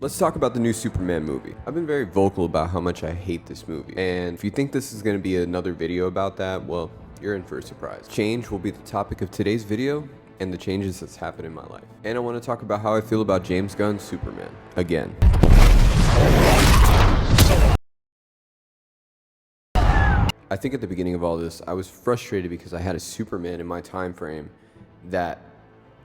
Let's talk about the new Superman movie. I've been very vocal about how much I hate this movie, and if you think this is going to be another video about that, well, you're in for a surprise. Change will be the topic of today's video, and the changes that's happened in my life. And I want to talk about how I feel about James Gunn's Superman, again. I think at the beginning of all this, I was frustrated because I had a Superman in my time frame that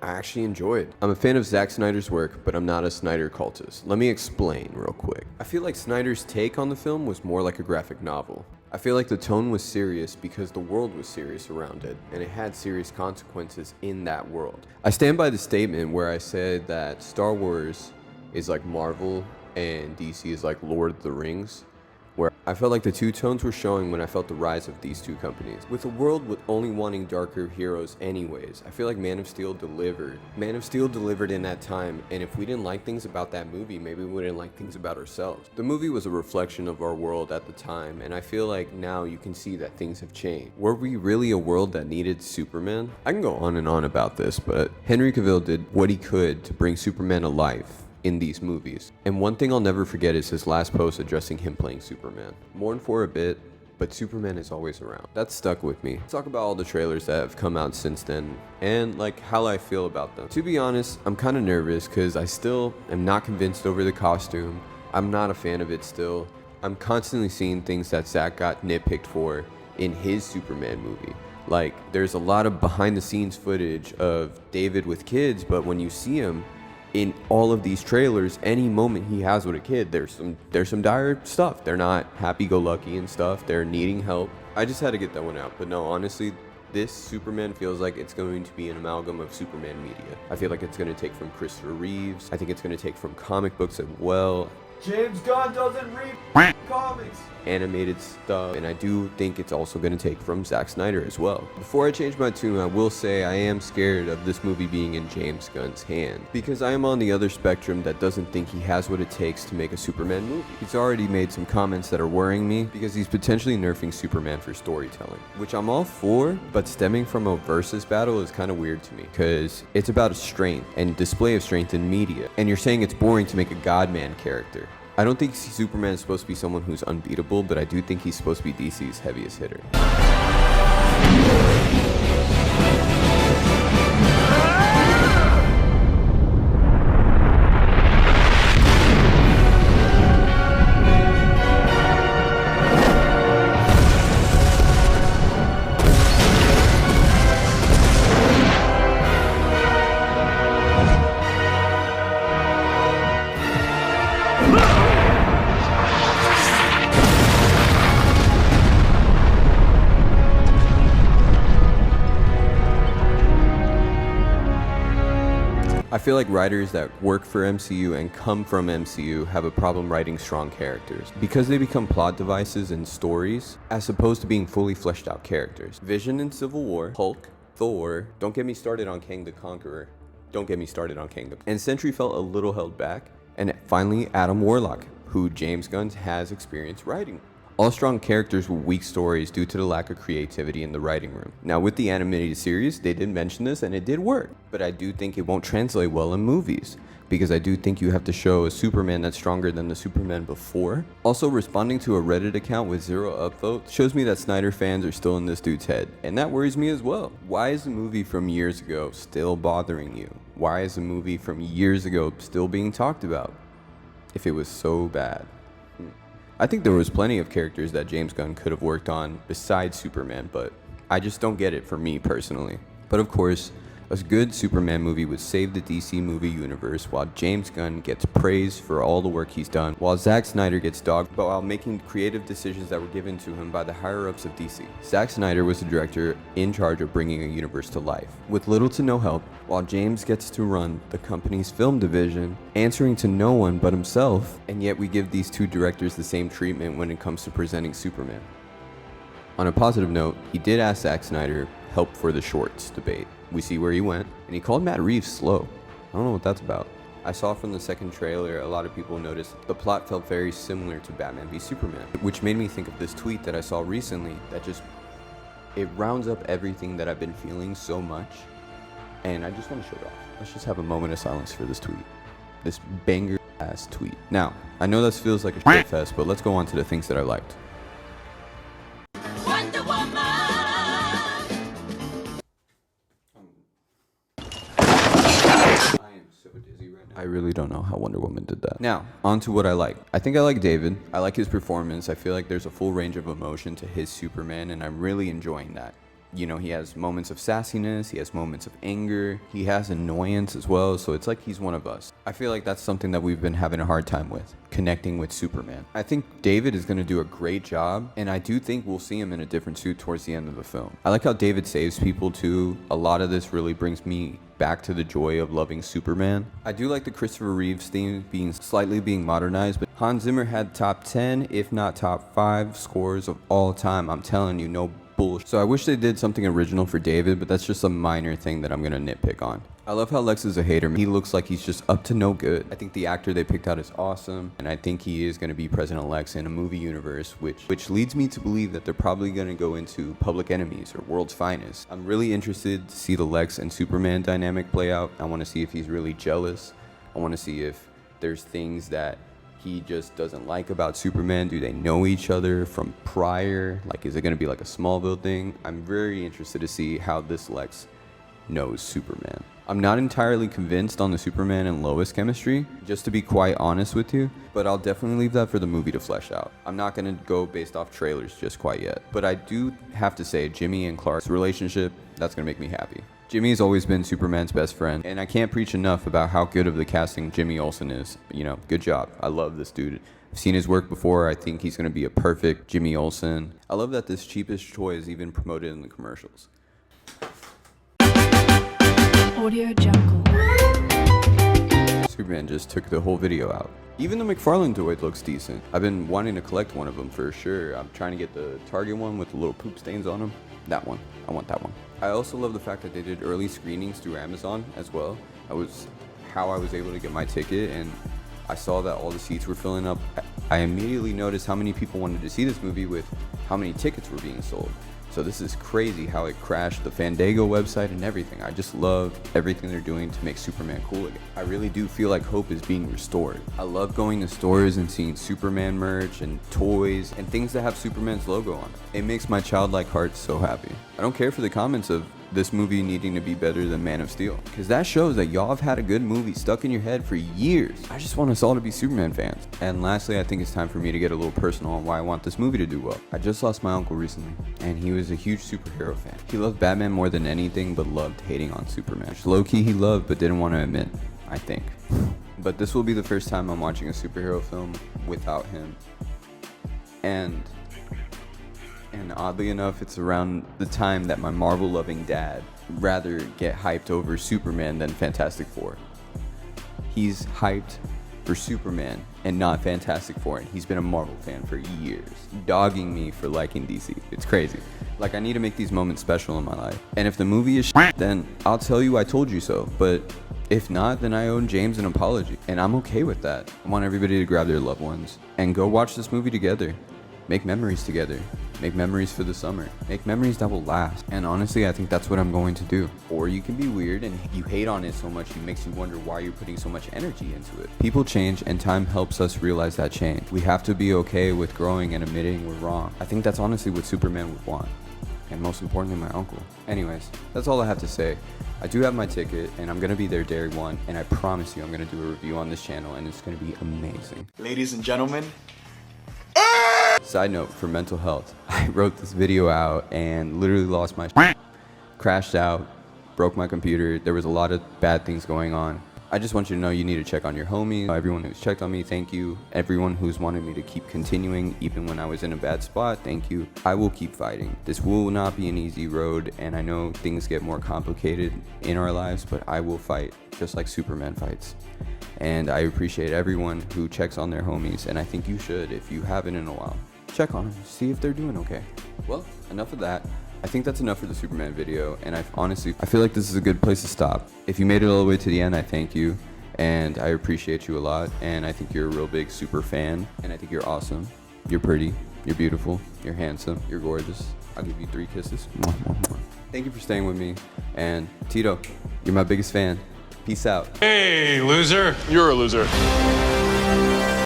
I actually enjoyed. I'm a fan of Zack Snyder's work, but I'm not a Snyder cultist. Let me explain real quick. I feel like Snyder's take on the film was more like a graphic novel. I feel like the tone was serious because the world was serious around it, and it had serious consequences in that world. I stand by the statement where I said that Star Wars is like Marvel and DC is like Lord of the Rings, where I felt like the two tones were showing when I felt the rise of these two companies. With a world with only wanting darker heroes anyways, I feel like Man of Steel delivered. Man of Steel delivered in that time, and if we didn't like things about that movie, maybe we wouldn't like things about ourselves. The movie was a reflection of our world at the time, and I feel like now you can see that things have changed. Were we really a world that needed Superman? I can go on and on about this, but Henry Cavill did what he could to bring Superman to life in these movies. And one thing I'll never forget is his last post addressing him playing Superman. Mourn for a bit, but Superman is always around. That stuck with me. Let's talk about all the trailers that have come out since then and like how I feel about them. To be honest, I'm kind of nervous because I still am not convinced over the costume. I'm not a fan of it still. I'm constantly seeing things that Zack got nitpicked for in his Superman movie. Like, there's a lot of behind the scenes footage of David with kids, but when you see him in all of these trailers, any moment he has with a kid, there's some dire stuff. They're not happy-go-lucky and stuff. They're needing help. I just had to get that one out. But no, honestly, this Superman feels like it's going to be an amalgam of Superman media. I feel like it's going to take from Christopher Reeves. I think it's going to take from comic books as well. James Gunn doesn't read comics. Animated stuff, and I do think it's also going to take from Zack Snyder as well. Before I change my tune, I will say I am scared of this movie being in James Gunn's hand, because I am on the other spectrum that doesn't think he has what it takes to make a Superman movie. He's already made some comments that are worrying me because he's potentially nerfing Superman for storytelling, which I'm all for, but stemming from a versus battle is kind of weird to me because it's about strength and display of strength in media, and you're saying it's boring to make a God-man character. I don't think Superman is supposed to be someone who's unbeatable, but I do think he's supposed to be DC's heaviest hitter. I feel like writers that work for MCU and come from MCU have a problem writing strong characters because they become plot devices in stories as opposed to being fully fleshed out characters. Vision in Civil War, Hulk, Thor, don't get me started on Kang the Conqueror, and Sentry felt a little held back, and finally Adam Warlock, who James Gunn has experience writing. All strong characters with weak stories due to the lack of creativity in the writing room. Now with the animated series, they did mention this and it did work, but I do think it won't translate well in movies because I do think you have to show a Superman that's stronger than the Superman before. Also, responding to a Reddit account with 0 upvotes shows me that Snyder fans are still in this dude's head, and that worries me as well. Why is the movie from years ago still bothering you? Why is the movie from years ago still being talked about if it was so bad? I think there was plenty of characters that James Gunn could have worked on besides Superman, but I just don't get it for me personally. But of course, a good Superman movie would save the DC movie universe while James Gunn gets praised for all the work he's done, while Zack Snyder gets dogged while making creative decisions that were given to him by the higher-ups of DC. Zack Snyder was the director in charge of bringing a universe to life, with little to no help, while James gets to run the company's film division, answering to no one but himself, and yet we give these two directors the same treatment when it comes to presenting Superman. On a positive note, he did ask Zack Snyder help for the shorts debate. We see where he went, and he called Matt Reeves slow. I don't know what that's about. I saw from the second trailer, a lot of people noticed the plot felt very similar to Batman v Superman, which made me think of this tweet that I saw recently that just, it rounds up everything that I've been feeling so much, and I just want to show it off. Let's just have a moment of silence for this tweet. This banger ass tweet. Now, I know this feels like a shit fest, but let's go on to the things that I liked. Wonder Woman. I am so dizzy right now. I really don't know how Wonder Woman did that. Now, on to what I like. I think I like David. I like his performance. I feel like there's a full range of emotion to his Superman, and I'm really enjoying that. You know, he has moments of sassiness, he has moments of anger, he has annoyance as well, so it's like he's one of us. I feel like that's something that we've been having a hard time with, connecting with Superman. I think David is going to do a great job, and I do think we'll see him in a different suit towards the end of the film. I like how David saves people too. A lot of this really brings me back to the joy of loving Superman. I do like the Christopher Reeves theme being modernized, but Hans Zimmer had top 10, if not top 5 scores of all time. I'm telling you, no bullshit. So I wish they did something original for David, but that's just a minor thing that I'm gonna nitpick on. I love how Lex is a hater. He looks like he's just up to no good. I think the actor they picked out is awesome, and I think he is gonna be President Lex in a movie universe, which leads me to believe that they're probably gonna go into Public Enemies or World's Finest. I'm really interested to see the Lex and Superman dynamic play out. I wanna see if he's really jealous. I wanna see if there's things that he just doesn't like about Superman. Do they know each other from prior? Like, is it going to be like a Smallville thing? I'm very interested to see how this Lex knows Superman. I'm not entirely convinced on the Superman and Lois chemistry, just to be quite honest with you, but I'll definitely leave that for the movie to flesh out. I'm not going to go based off trailers just quite yet, but I do have to say Jimmy and Clark's relationship, that's going to make me happy. Jimmy's always been Superman's best friend, and I can't preach enough about how good of the casting Jimmy Olsen is. You know, good job. I love this dude. I've seen his work before. I think he's going to be a perfect Jimmy Olsen. I love that this cheapest toy is even promoted in the commercials. Audio Jungle. Superman just took the whole video out. Even the McFarlane droid looks decent. I've been wanting to collect one of them for sure. I'm trying to get the Target one with the little poop stains on them. That one. I want that one. I also love the fact that they did early screenings through Amazon as well. That was how I was able to get my ticket, and I saw that all the seats were filling up. I immediately noticed how many people wanted to see this movie with how many tickets were being sold. So this is crazy how it crashed the Fandango website and everything. I just love everything they're doing to make Superman cool again. I really do feel like hope is being restored. I love going to stores and seeing Superman merch and toys and things that have Superman's logo on it. It makes my childlike heart so happy. I don't care for the comments of this movie needing to be better than Man of Steel, because that shows that y'all have had a good movie stuck in your head for years. I just want us all to be Superman fans. And lastly, I think it's time for me to get a little personal on why I want this movie to do well. I just lost my uncle recently, and he was a huge superhero fan. He loved Batman more than anything, but loved hating on Superman. Low-key he loved, but didn't want to admit, I think. But this will be the first time I'm watching a superhero film without him. And oddly enough, it's around the time that my Marvel-loving dad rather get hyped over Superman than Fantastic Four. He's hyped for Superman and not Fantastic Four, and he's been a Marvel fan for years, dogging me for liking DC. It's crazy. Like, I need to make these moments special in my life. And if the movie is shit, then I'll tell you I told you so. But if not, then I owe James an apology, and I'm okay with that. I want everybody to grab their loved ones and go watch this movie together. Make memories together. Make memories for the summer. Make memories that will last. And honestly, I think that's what I'm going to do. Or you can be weird and you hate on it so much, it makes you wonder why you're putting so much energy into it. People change, and time helps us realize that change. We have to be okay with growing and admitting we're wrong. I think that's honestly what Superman would want. And most importantly, my uncle. Anyways, that's all I have to say. I do have my ticket, and I'm going to be there day one, and I promise you I'm going to do a review on this channel, and it's going to be amazing. Ladies and gentlemen, Side note, for mental health, I wrote this video out and literally lost my shit, crashed out, broke my computer. There was a lot of bad things going on. I just want you to know you need to check on your homies. Everyone who's checked on me, thank you. Everyone who's wanted me to keep continuing even when I was in a bad spot, thank you. I will keep fighting. This will not be an easy road, and I know things get more complicated in our lives, but I will fight just like Superman fights. And I appreciate everyone who checks on their homies, and I think you should if you haven't in a while. Check on them, see if they're doing okay. Well, enough of that. I think that's enough for the Superman video, and I feel like this is a good place to stop. If you made it all the way to the end, I thank you, and I appreciate you a lot, and I think you're a real big super fan, and I think you're awesome. You're pretty, you're beautiful, you're handsome, you're gorgeous. I'll give you 3 kisses. Mwah, mwah, mwah. Thank you for staying with me, and Tito, you're my biggest fan. Peace out. Hey, loser. You're a loser.